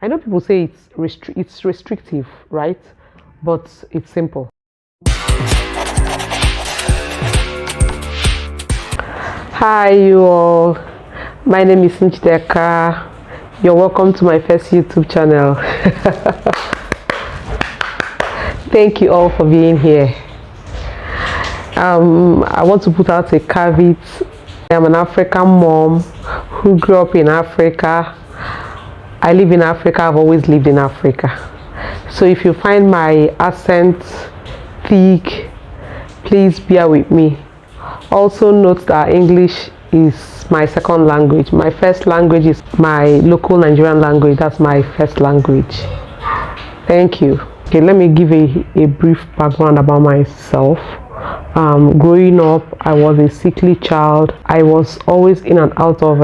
I know people say it's restrictive, right? But it's simple. Hi, you all. My name is Uche-Onyeabo. You're welcome to my first YouTube channel. Thank you all for being here. I want to put out a caveat. I'm an African mom who grew up in Africa. I live in Africa. I've always lived in Africa. So if you find my accent thick, please bear with me. Also note that English is my second language. My first language is my local Nigerian language. That's my first language. Thank you. Okay, let me give a brief background about myself. Growing up, I was a sickly child. I was always in and out of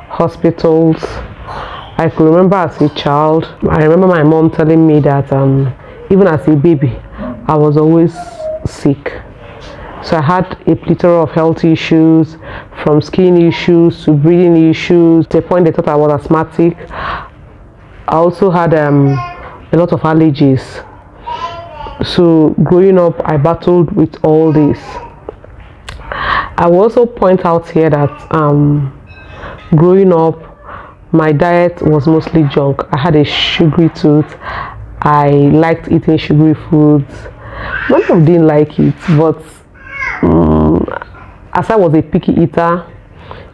hospitals. I could remember as a child, I remember my mom telling me that even as a baby, I was always sick. So I had a plethora of health issues, from skin issues to breathing issues. To the point they thought I was asthmatic. I also had a lot of allergies. So growing up, I battled with all this. I will also point out here that growing up, my diet was mostly junk. I had a sugary tooth. I liked eating sugary foods. None of them didn't like it, but as I was a picky eater,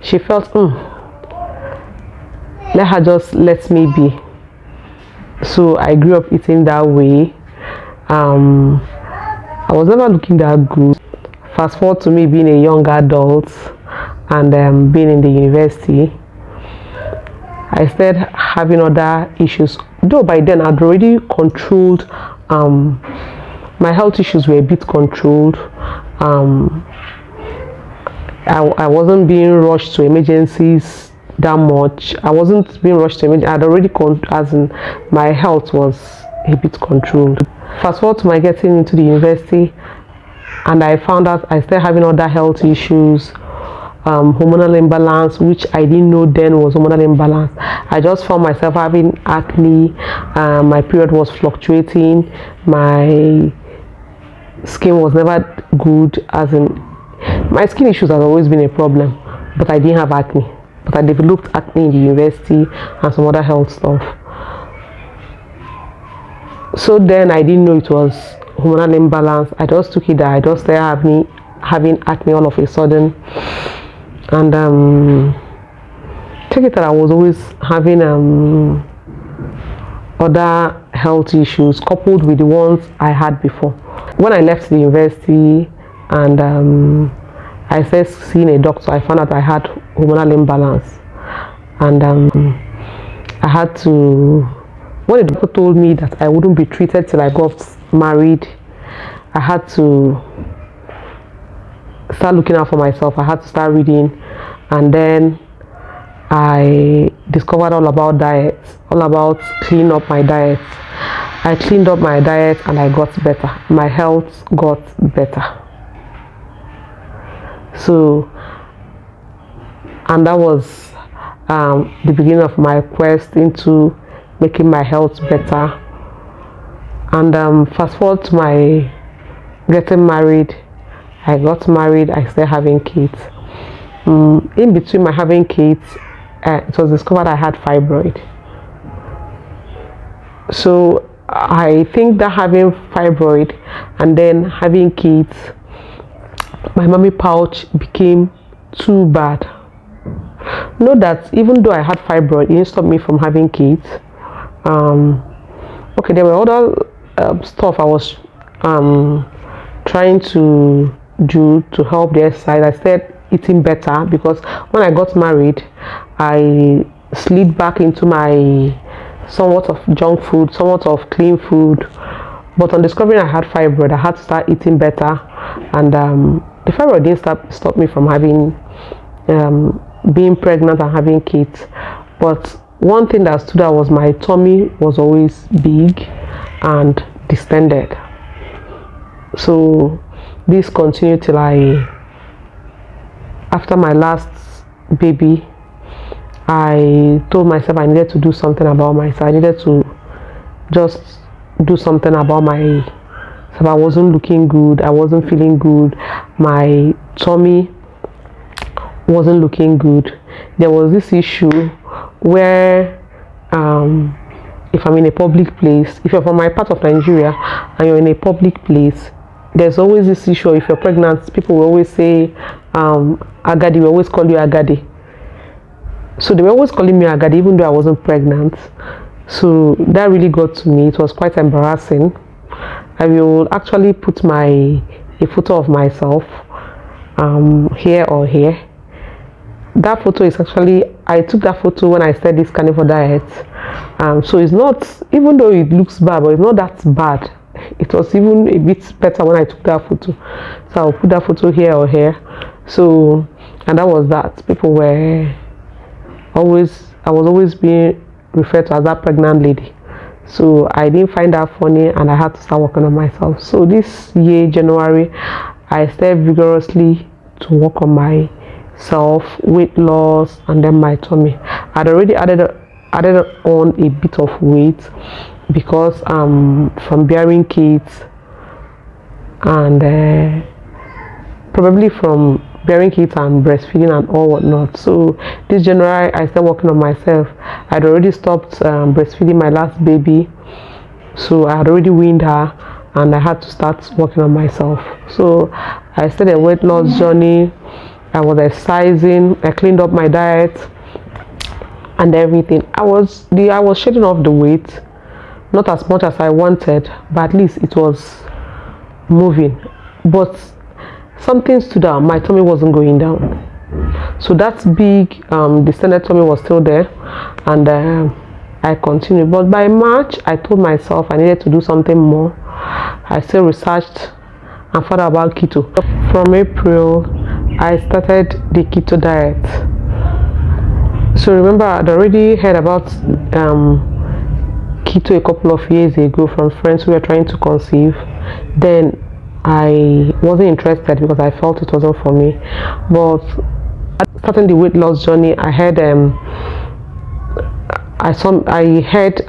she felt, let her just let me be. So I grew up eating that way. I was never looking that good. Fast forward to me being a young adult and being in the university, I started having other issues. Though by then I'd already controlled, my health issues were a bit controlled. I wasn't being rushed to emergencies that much. I wasn't being rushed to emergencies. I'd already, as in my health was a bit controlled. Fast forward to my getting into the university, and I found out I started having other health issues, hormonal imbalance, which I didn't know then was hormonal imbalance. I just found myself having acne. My period was fluctuating. My skin was never good, as in my skin issues has always been a problem, but I didn't have acne. But I developed acne in the university and some other health stuff. So then I didn't know it was hormonal imbalance. I just took it that I just started having acne all of a sudden. And take it that I was always having other health issues coupled with the ones I had before. When I left the university and I started seeing a doctor, I found out I had hormonal imbalance. And I had to, when the doctor told me that I wouldn't be treated till I got married, I had to start looking out for myself. I had to start reading, and then I discovered all about diet, all about cleaning up my diet. I cleaned up my diet and I got better. My health got better. So, and that was the beginning of my quest into making my health better. And fast forward to my getting married. I got married. I started having kids. In between my having kids, it was discovered I had fibroid. So I think that having fibroid and then having kids, my mommy pouch became too bad. Know that even though I had fibroid, it didn't stop me from having kids. Okay, there were other stuff I was trying to do to help the exercise. I started eating better because when I got married, I slid back into my somewhat of junk food, somewhat of clean food. But on discovering I had fibroid, I had to start eating better, and the fibroid didn't stop me from having being pregnant and having kids. But one thing that stood out was my tummy was always big and distended. So this continued till after my last baby, I told myself I needed to do something about myself. I needed to just do something about myself. I wasn't looking good. I wasn't feeling good. My tummy wasn't looking good. There was this issue where if I'm in a public place, if you're from my part of Nigeria and you're in a public place, there's always this issue. If you're pregnant, people will always say Agadi. We always call you Agadi. So they were always calling me Agadi even though I wasn't pregnant. So that really got to me. It was quite embarrassing. I will actually put a photo of myself here or here. That photo is actually, I took that photo when I started this carnivore diet. So it's not, even though it looks bad, but it's not that bad. It was even a bit better when I took that photo. So I'll put that photo here or here. So, and that was that. People were I was always being referred to as that pregnant lady. So I didn't find that funny and I had to start working on myself. So this year, January, I started vigorously to work on myself, weight loss, and then my tummy. I'd already added on a bit of weight because from bearing kids and probably from bearing kids and breastfeeding and all whatnot. So this January I started working on myself. I'd already stopped breastfeeding my last baby, so I had already weaned her and I had to start working on myself. So I started a weight loss journey. I was exercising, I cleaned up my diet and everything. I was shedding off the weight, not as much as I wanted, but at least it was moving. But something stood out. My tummy wasn't going down. So that big distended tummy was still there, and I continued. But by March, I told myself I needed to do something more. I still researched and found out about keto. From April, I started the keto diet. So remember, I'd already heard about keto a couple of years ago from friends who were trying to conceive. Then I wasn't interested because I felt it wasn't for me. But starting the weight loss journey, I heard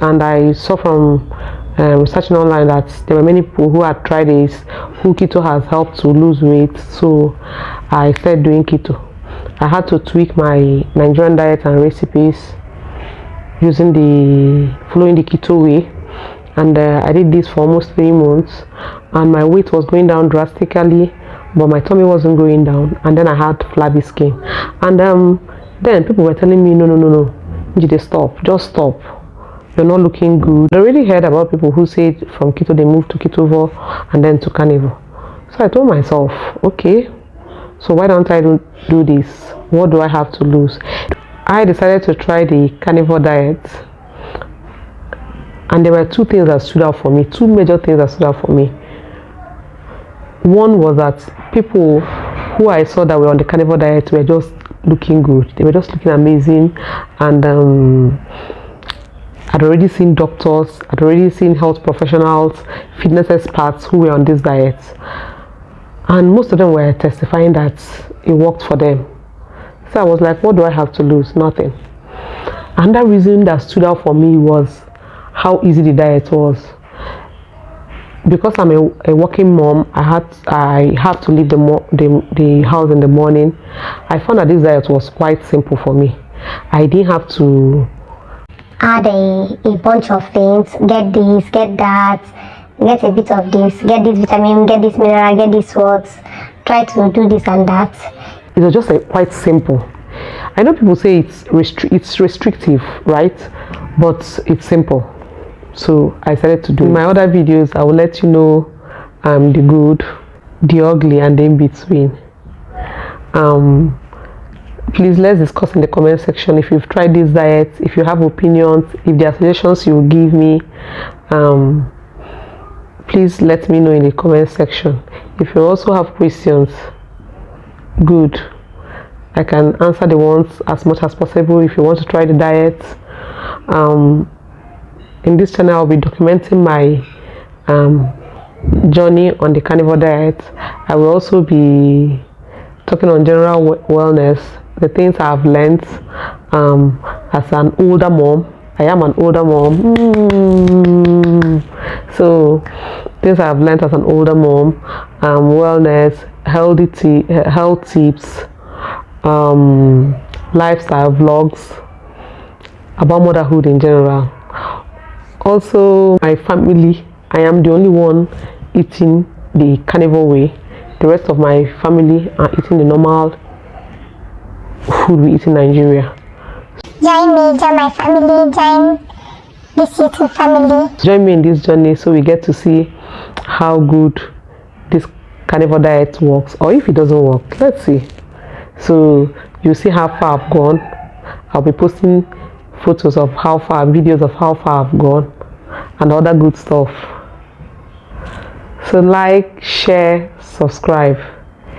and I saw from researching online that there were many people who had tried this, who keto has helped to lose weight. So I started doing keto. I had to tweak my Nigerian diet and recipes following the keto way. And I did this for almost 3 months, and my weight was going down drastically, but my tummy wasn't going down. And then I had flabby skin. And then people were telling me, no, Jide, stop, just stop. You're not looking good. I already heard about people who said from keto they moved to Ketovore and then to carnivore. So I told myself, okay, so why don't I do this? What do I have to lose? I decided to try the carnivore diet. And there were two things that stood out for me, two major things that stood out for me. One was that people who I saw that were on the carnivore diet were just looking good. They were just looking amazing. And I'd already seen doctors, I'd already seen health professionals, fitness experts who were on this diet. And most of them were testifying that it worked for them. So I was like, what do I have to lose? Nothing. Another reason that stood out for me was how easy the diet was. Because I'm a working mom, I have to leave the house in the morning. I found that this diet was quite simple for me. I didn't have to add a bunch of things, get this, get that, get a bit of this, get this vitamin, get this mineral, get this what, try to do this and that. It was just quite simple. I know people say it's restrictive, right? But it's simple. So I started to do it. In my other videos, I will let you know the good, the ugly, and the in between. Please let's discuss in the comment section if you've tried this diet, if you have opinions, if there are suggestions you will give me. Please let me know in the comment section. If you also have questions, good, I can answer the ones as much as possible. If you want to try the diet, in this channel I'll be documenting my journey on the carnivore diet. I will also be talking on general wellness, the things I've learned as an older mom. I am an older mom. So things I've learned as an older mom, wellness, health tips, lifestyle vlogs, about motherhood in general. Also, my family, I am the only one eating the carnivore way. The rest of my family are eating the normal food we eat in Nigeria. Join me, join my family, join this YouTube family. Join me in this journey so we get to see how good this carnivore diet works, or if it doesn't work. Let's see. So you see how far I've gone. I'll be posting photos of how far, videos of how far I've gone, and other good stuff. So like, share, subscribe.